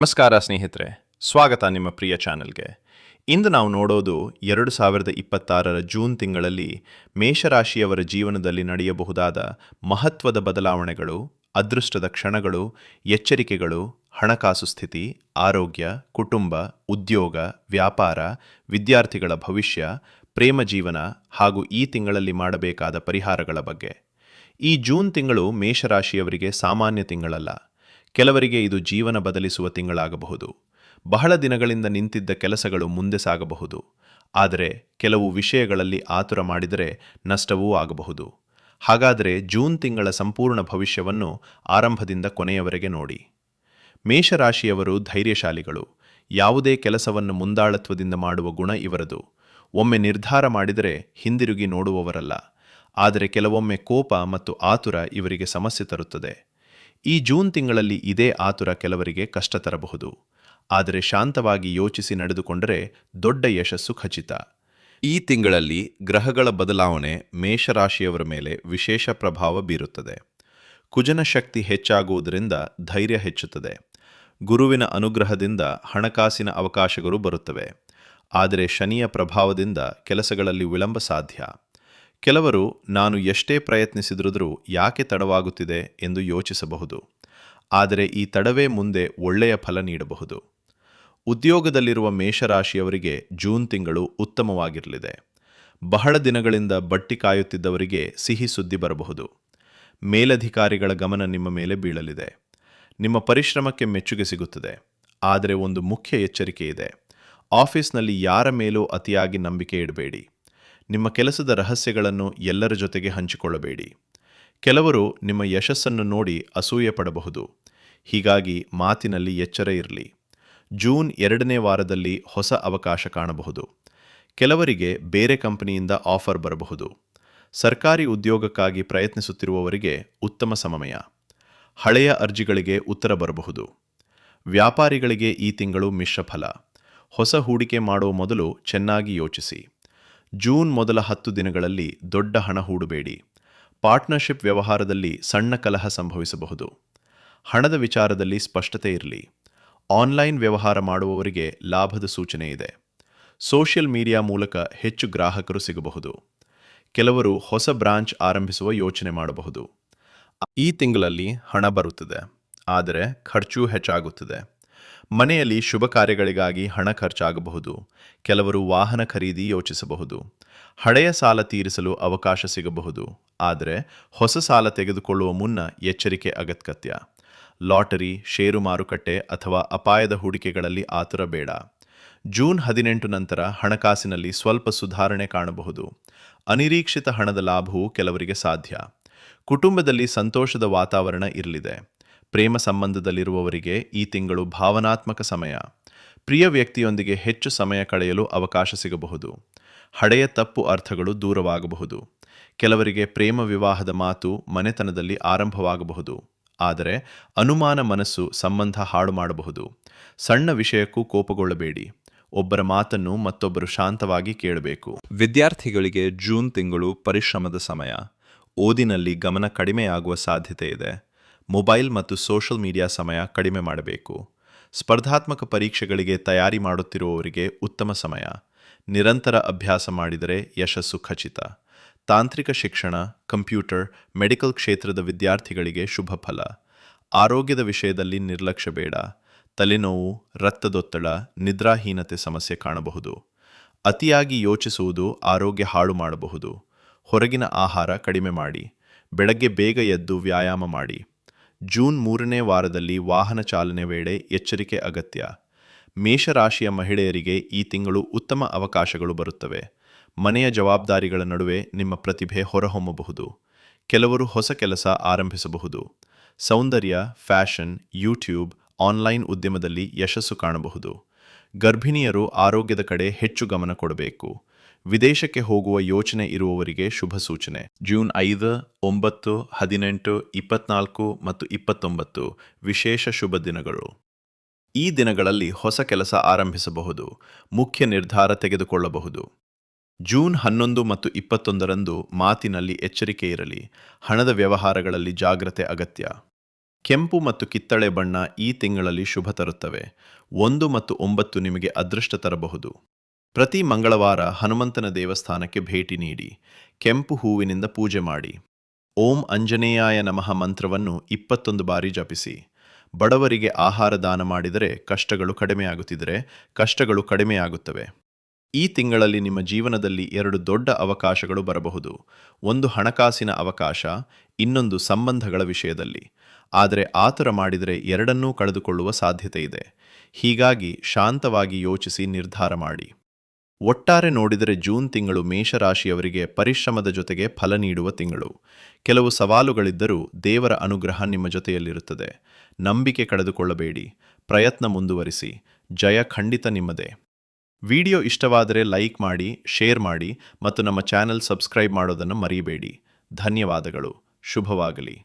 ನಮಸ್ಕಾರ ಸ್ನೇಹಿತರೆ, ಸ್ವಾಗತ ನಿಮ್ಮ ಪ್ರಿಯ ಚಾನೆಲ್ಗೆ. ಇಂದು ನಾವು ನೋಡೋದು 2026ರ ಜೂನ್ ತಿಂಗಳಲ್ಲಿ ಮೇಷರಾಶಿಯವರ ಜೀವನದಲ್ಲಿ ನಡೆಯಬಹುದಾದ ಮಹತ್ವದ ಬದಲಾವಣೆಗಳು, ಅದೃಷ್ಟದ ಕ್ಷಣಗಳು, ಎಚ್ಚರಿಕೆಗಳು, ಹಣಕಾಸು ಸ್ಥಿತಿ, ಆರೋಗ್ಯ, ಕುಟುಂಬ, ಉದ್ಯೋಗ, ವ್ಯಾಪಾರ, ವಿದ್ಯಾರ್ಥಿಗಳ ಭವಿಷ್ಯ, ಪ್ರೇಮ ಜೀವನ ಹಾಗೂ ಈ ತಿಂಗಳಲ್ಲಿ ಮಾಡಬೇಕಾದ ಪರಿಹಾರಗಳ ಬಗ್ಗೆ. ಈ ಜೂನ್ ತಿಂಗಳು ಮೇಷರಾಶಿಯವರಿಗೆ ಸಾಮಾನ್ಯ ತಿಂಗಳಲ್ಲ. ಕೆಲವರಿಗೆ ಇದು ಜೀವನ ಬದಲಿಸುವ ತಿಂಗಳಾಗಬಹುದು. ಬಹಳ ದಿನಗಳಿಂದ ನಿಂತಿದ್ದ ಕೆಲಸಗಳು ಮುಂದೆ ಸಾಗಬಹುದು. ಆದರೆ ಕೆಲವು ವಿಷಯಗಳಲ್ಲಿ ಆತುರ ಮಾಡಿದರೆ ನಷ್ಟವೂ ಆಗಬಹುದು. ಹಾಗಾದರೆ ಜೂನ್ ತಿಂಗಳ ಸಂಪೂರ್ಣ ಭವಿಷ್ಯವನ್ನು ಆರಂಭದಿಂದ ಕೊನೆಯವರೆಗೆ ನೋಡಿ. ಮೇಷರಾಶಿಯವರು ಧೈರ್ಯಶಾಲಿಗಳು. ಯಾವುದೇ ಕೆಲಸವನ್ನು ಮುಂದಾಳತ್ವದಿಂದ ಮಾಡುವ ಗುಣ ಇವರದು. ಒಮ್ಮೆ ನಿರ್ಧಾರ ಮಾಡಿದರೆ ಹಿಂದಿರುಗಿ ನೋಡುವವರಲ್ಲ. ಆದರೆ ಕೆಲವೊಮ್ಮೆ ಕೋಪ ಮತ್ತು ಆತುರ ಇವರಿಗೆ ಸಮಸ್ಯೆ ತರುತ್ತದೆ. ಈ ಜೂನ್ ತಿಂಗಳಲ್ಲಿ ಇದೇ ಆತುರ ಕೆಲವರಿಗೆ ಕಷ್ಟ ತರಬಹುದು. ಆದರೆ ಶಾಂತವಾಗಿ ಯೋಚಿಸಿ ನಡೆದುಕೊಂಡರೆ ದೊಡ್ಡ ಯಶಸ್ಸು ಖಚಿತ. ಈ ತಿಂಗಳಲ್ಲಿ ಗ್ರಹಗಳ ಬದಲಾವಣೆ ಮೇಷರಾಶಿಯವರ ಮೇಲೆ ವಿಶೇಷ ಪ್ರಭಾವ ಬೀರುತ್ತದೆ. ಕುಜನ ಶಕ್ತಿ ಹೆಚ್ಚಾಗುವುದರಿಂದ ಧೈರ್ಯ ಹೆಚ್ಚುತ್ತದೆ. ಗುರುವಿನ ಅನುಗ್ರಹದಿಂದ ಹಣಕಾಸಿನ ಅವಕಾಶಗಳು ಬರುತ್ತವೆ. ಆದರೆ ಶನಿಯ ಪ್ರಭಾವದಿಂದ ಕೆಲಸಗಳಲ್ಲಿ ವಿಳಂಬ ಸಾಧ್ಯ. ಕೆಲವರು ನಾನು ಎಷ್ಟೇ ಪ್ರಯತ್ನಿಸಿದರೂ ಯಾಕೆ ತಡವಾಗುತ್ತಿದೆ ಎಂದು ಯೋಚಿಸಬಹುದು. ಆದರೆ ಈ ತಡವೇ ಮುಂದೆ ಒಳ್ಳೆಯ ಫಲ ನೀಡಬಹುದು. ಉದ್ಯೋಗದಲ್ಲಿರುವ ಮೇಷರಾಶಿಯವರಿಗೆ ಜೂನ್ ತಿಂಗಳು ಉತ್ತಮವಾಗಿರಲಿದೆ. ಬಹಳ ದಿನಗಳಿಂದ ಬಟ್ಟಿ ಕಾಯುತ್ತಿದ್ದವರಿಗೆ ಸಿಹಿ ಸುದ್ದಿ ಬರಬಹುದು. ಮೇಲಧಿಕಾರಿಗಳ ಗಮನ ನಿಮ್ಮ ಮೇಲೆ ಬೀಳಲಿದೆ. ನಿಮ್ಮ ಪರಿಶ್ರಮಕ್ಕೆ ಮೆಚ್ಚುಗೆ ಸಿಗುತ್ತದೆ. ಆದರೆ ಒಂದು ಮುಖ್ಯ ಎಚ್ಚರಿಕೆ ಇದೆ. ಆಫೀಸ್ನಲ್ಲಿ ಯಾರ ಮೇಲೂ ಅತಿಯಾಗಿ ನಂಬಿಕೆ ಇಡಬೇಡಿ. ನಿಮ್ಮ ಕೆಲಸದ ರಹಸ್ಯಗಳನ್ನು ಎಲ್ಲರ ಜೊತೆಗೆ ಹಂಚಿಕೊಳ್ಳಬೇಡಿ. ಕೆಲವರು ನಿಮ್ಮ ಯಶಸ್ಸನ್ನು ನೋಡಿ ಅಸೂಯೆ ಪಡಬಹುದು. ಹೀಗಾಗಿ ಮಾತಿನಲ್ಲಿ ಎಚ್ಚರ ಇರಲಿ. ಜೂನ್ 2ನೇ ವಾರದಲ್ಲಿ ಹೊಸ ಅವಕಾಶ ಕಾಣಬಹುದು. ಕೆಲವರಿಗೆ ಬೇರೆ ಕಂಪನಿಯಿಂದ ಆಫರ್ ಬರಬಹುದು. ಸರ್ಕಾರಿ ಉದ್ಯೋಗಕ್ಕಾಗಿ ಪ್ರಯತ್ನಿಸುತ್ತಿರುವವರಿಗೆ ಉತ್ತಮ ಸಮಯ. ಹಳೆಯ ಅರ್ಜಿಗಳಿಗೆ ಉತ್ತರ ಬರಬಹುದು. ವ್ಯಾಪಾರಿಗಳಿಗೆ ಈ ತಿಂಗಳು ಮಿಶ್ರ ಫಲ. ಹೊಸ ಹೂಡಿಕೆ ಮಾಡುವ ಮೊದಲು ಚೆನ್ನಾಗಿ ಯೋಚಿಸಿ. ಜೂನ್ ಮೊದಲ 10 ದಿನಗಳಲ್ಲಿ ದೊಡ್ಡ ಹಣ ಹೂಡಬೇಡಿ. ಪಾರ್ಟ್ನರ್ಶಿಪ್ ವ್ಯವಹಾರದಲ್ಲಿ ಸಣ್ಣ ಕಲಹ ಸಂಭವಿಸಬಹುದು. ಹಣದ ವಿಚಾರದಲ್ಲಿ ಸ್ಪಷ್ಟತೆ ಇರಲಿ. ಆನ್ಲೈನ್ ವ್ಯವಹಾರ ಮಾಡುವವರಿಗೆ ಲಾಭದ ಸೂಚನೆ ಇದೆ. ಸೋಷಿಯಲ್ ಮೀಡಿಯಾ ಮೂಲಕ ಹೆಚ್ಚು ಗ್ರಾಹಕರು ಸಿಗಬಹುದು. ಕೆಲವರು ಹೊಸ ಬ್ರಾಂಚ್ ಆರಂಭಿಸುವ ಯೋಚನೆ ಮಾಡಬಹುದು. ಈ ತಿಂಗಳಲ್ಲಿ ಹಣ ಬರುತ್ತದೆ, ಆದರೆ ಖರ್ಚು ಹೆಚ್ಚಾಗುತ್ತದೆ. ಮನೆಯಲ್ಲಿ ಶುಭ ಕಾರ್ಯಗಳಿಗಾಗಿ ಹಣ ಖರ್ಚಾಗಬಹುದು. ಕೆಲವರು ವಾಹನ ಖರೀದಿ ಯೋಚಿಸಬಹುದು. ಹಳೆಯ ಸಾಲ ತೀರಿಸಲು ಅವಕಾಶ ಸಿಗಬಹುದು. ಆದರೆ ಹೊಸ ಸಾಲ ತೆಗೆದುಕೊಳ್ಳುವ ಮುನ್ನ ಎಚ್ಚರಿಕೆ ಅಗತ್ಯ. ಲಾಟರಿ, ಷೇರು ಮಾರುಕಟ್ಟೆ ಅಥವಾ ಅಪಾಯದ ಹೂಡಿಕೆಗಳಲ್ಲಿ ಆತುರ ಬೇಡ. ಜೂನ್ 18 ನಂತರ ಹಣಕಾಸಿನಲ್ಲಿ ಸ್ವಲ್ಪ ಸುಧಾರಣೆ ಕಾಣಬಹುದು. ಅನಿರೀಕ್ಷಿತ ಹಣದ ಲಾಭವು ಕೆಲವರಿಗೆ ಸಾಧ್ಯ. ಕುಟುಂಬದಲ್ಲಿ ಸಂತೋಷದ ವಾತಾವರಣ ಇರಲಿದೆ. ಪ್ರೇಮ ಸಂಬಂಧದಲ್ಲಿರುವವರಿಗೆ ಈ ತಿಂಗಳು ಭಾವನಾತ್ಮಕ ಸಮಯ. ಪ್ರಿಯ ವ್ಯಕ್ತಿಯೊಂದಿಗೆ ಹೆಚ್ಚು ಸಮಯ ಕಳೆಯಲು ಅವಕಾಶ ಸಿಗಬಹುದು. ಹಳೆಯ ತಪ್ಪು ಅರ್ಥಗಳು ದೂರವಾಗಬಹುದು. ಕೆಲವರಿಗೆ ಪ್ರೇಮ ವಿವಾಹದ ಮಾತು ಮನೆತನದಲ್ಲಿ ಆರಂಭವಾಗಬಹುದು. ಆದರೆ ಅನುಮಾನ ಮನಸ್ಸು ಸಂಬಂಧ ಹಾಳು ಮಾಡಬಹುದು. ಸಣ್ಣ ವಿಷಯಕ್ಕೂ ಕೋಪಗೊಳ್ಳಬೇಡಿ. ಒಬ್ಬರ ಮಾತನ್ನು ಮತ್ತೊಬ್ಬರು ಶಾಂತವಾಗಿ ಕೇಳಬೇಕು. ವಿದ್ಯಾರ್ಥಿಗಳಿಗೆ ಜೂನ್ ತಿಂಗಳು ಪರಿಶ್ರಮದ ಸಮಯ. ಓದಿನಲ್ಲಿ ಗಮನ ಕಡಿಮೆಯಾಗುವ ಸಾಧ್ಯತೆ ಇದೆ. ಮೊಬೈಲ್ ಮತ್ತು ಸೋಷಲ್ ಮೀಡಿಯಾ ಸಮಯ ಕಡಿಮೆ ಮಾಡಬೇಕು. ಸ್ಪರ್ಧಾತ್ಮಕ ಪರೀಕ್ಷೆಗಳಿಗೆ ತಯಾರಿ ಮಾಡುತ್ತಿರುವವರಿಗೆ ಉತ್ತಮ ಸಮಯ. ನಿರಂತರ ಅಭ್ಯಾಸ ಮಾಡಿದರೆ ಯಶಸ್ಸು ಖಚಿತ. ತಾಂತ್ರಿಕ ಶಿಕ್ಷಣ, ಕಂಪ್ಯೂಟರ್, ಮೆಡಿಕಲ್ ಕ್ಷೇತ್ರದ ವಿದ್ಯಾರ್ಥಿಗಳಿಗೆ ಶುಭ ಫಲ. ಆರೋಗ್ಯದ ವಿಷಯದಲ್ಲಿ ನಿರ್ಲಕ್ಷ್ಯ ಬೇಡ. ತಲೆನೋವು, ರಕ್ತದೊತ್ತಡ, ನಿದ್ರಾಹೀನತೆ ಸಮಸ್ಯೆ ಕಾಣಬಹುದು. ಅತಿಯಾಗಿ ಯೋಚಿಸುವುದು ಆರೋಗ್ಯ ಹಾಳು ಮಾಡಬಹುದು. ಹೊರಗಿನ ಆಹಾರ ಕಡಿಮೆ ಮಾಡಿ. ಬೆಳಗ್ಗೆ ಬೇಗ ಎದ್ದು ವ್ಯಾಯಾಮ ಮಾಡಿ. ಜೂನ್ 3ನೇ ವಾರದಲ್ಲಿ ವಾಹನ ಚಾಲನೆ ವೇಳೆ ಎಚ್ಚರಿಕೆ ಅಗತ್ಯ. ಮೇಷರಾಶಿಯ ಮಹಿಳೆಯರಿಗೆ ಈ ತಿಂಗಳು ಉತ್ತಮ ಅವಕಾಶಗಳು ಬರುತ್ತವೆ. ಮನೆಯ ಜವಾಬ್ದಾರಿಗಳ ನಡುವೆ ನಿಮ್ಮ ಪ್ರತಿಭೆ ಹೊರಹೊಮ್ಮಬಹುದು. ಕೆಲವರು ಹೊಸ ಕೆಲಸ ಆರಂಭಿಸಬಹುದು. ಸೌಂದರ್ಯ, ಫ್ಯಾಷನ್, ಯೂಟ್ಯೂಬ್, ಆನ್ಲೈನ್ ಉದ್ಯಮದಲ್ಲಿ ಯಶಸ್ಸು ಕಾಣಬಹುದು. ಗರ್ಭಿಣಿಯರು ಆರೋಗ್ಯದ ಕಡೆ ಹೆಚ್ಚು ಗಮನ ಕೊಡಬೇಕು. ವಿದೇಶಕ್ಕೆ ಹೋಗುವ ಯೋಚನೆ ಇರುವವರಿಗೆ ಶುಭ ಸೂಚನೆ. ಜೂನ್ 5, 9, 18, 24 ಮತ್ತು 29 ವಿಶೇಷ ಶುಭ ದಿನಗಳು. ಈ ದಿನಗಳಲ್ಲಿ ಹೊಸ ಕೆಲಸ ಆರಂಭಿಸಬಹುದು. ಮುಖ್ಯ ನಿರ್ಧಾರ ತೆಗೆದುಕೊಳ್ಳಬಹುದು. ಜೂನ್ 11 ಮತ್ತು 21ರಂದು ಮಾತಿನಲ್ಲಿ ಎಚ್ಚರಿಕೆ ಇರಲಿ. ಹಣದ ವ್ಯವಹಾರಗಳಲ್ಲಿ ಜಾಗ್ರತೆ ಅಗತ್ಯ. ಕೆಂಪು ಮತ್ತು ಕಿತ್ತಳೆ ಬಣ್ಣ ಈ ತಿಂಗಳಲ್ಲಿ ಶುಭ ತರುತ್ತವೆ. 1 ಮತ್ತು 9 ನಿಮಗೆ ಅದೃಷ್ಟ ತರಬಹುದು. ಪ್ರತಿ ಮಂಗಳವಾರ ಹನುಮಂತನ ದೇವಸ್ಥಾನಕ್ಕೆ ಭೇಟಿ ನೀಡಿ. ಕೆಂಪು ಹೂವಿನಿಂದ ಪೂಜೆ ಮಾಡಿ. ಓಂ ಆಂಜನೇಯಾಯ ನಮಃ ಮಂತ್ರವನ್ನು 21 ಬಾರಿ ಜಪಿಸಿ. ಬಡವರಿಗೆ ಆಹಾರ ದಾನ ಮಾಡಿದರೆ ಕಷ್ಟಗಳು ಕಡಿಮೆಯಾಗುತ್ತವೆ. ಈ ತಿಂಗಳಲ್ಲಿ ನಿಮ್ಮ ಜೀವನದಲ್ಲಿ 2 ದೊಡ್ಡ ಅವಕಾಶಗಳು ಬರಬಹುದು. ಒಂದು ಹಣಕಾಸಿನ ಅವಕಾಶ, ಇನ್ನೊಂದು ಸಂಬಂಧಗಳ ವಿಷಯದಲ್ಲಿ. ಆದರೆ ಆತುರ ಮಾಡಿದರೆ ಎರಡನ್ನೂ ಕಳೆದುಕೊಳ್ಳುವ ಸಾಧ್ಯತೆ ಇದೆ. ಹೀಗಾಗಿ ಶಾಂತವಾಗಿ ಯೋಚಿಸಿ ನಿರ್ಧಾರ ಮಾಡಿ. ಒಟ್ಟಾರೆ ನೋಡಿದರೆ ಜೂನ್ ತಿಂಗಳು ಮೇಷರಾಶಿಯವರಿಗೆ ಪರಿಶ್ರಮದ ಜೊತೆಗೆ ಫಲ ನೀಡುವ ತಿಂಗಳು. ಕೆಲವು ಸವಾಲುಗಳಿದ್ದರೂ ದೇವರ ಅನುಗ್ರಹ ನಿಮ್ಮ ಜೊತೆಯಲ್ಲಿರುತ್ತದೆ. ನಂಬಿಕೆ ಕಳೆದುಕೊಳ್ಳಬೇಡಿ. ಪ್ರಯತ್ನ ಮುಂದುವರಿಸಿ. ಜಯ ಖಂಡಿತ ನಿಮ್ಮದೇ. ವಿಡಿಯೋ ಇಷ್ಟವಾದರೆ ಲೈಕ್ ಮಾಡಿ, ಶೇರ್ ಮಾಡಿ ಮತ್ತು ನಮ್ಮ ಚಾನೆಲ್ ಸಬ್ಸ್ಕ್ರೈಬ್ ಮಾಡೋದನ್ನು ಮರೆಯಬೇಡಿ. ಧನ್ಯವಾದಗಳು. ಶುಭವಾಗಲಿ.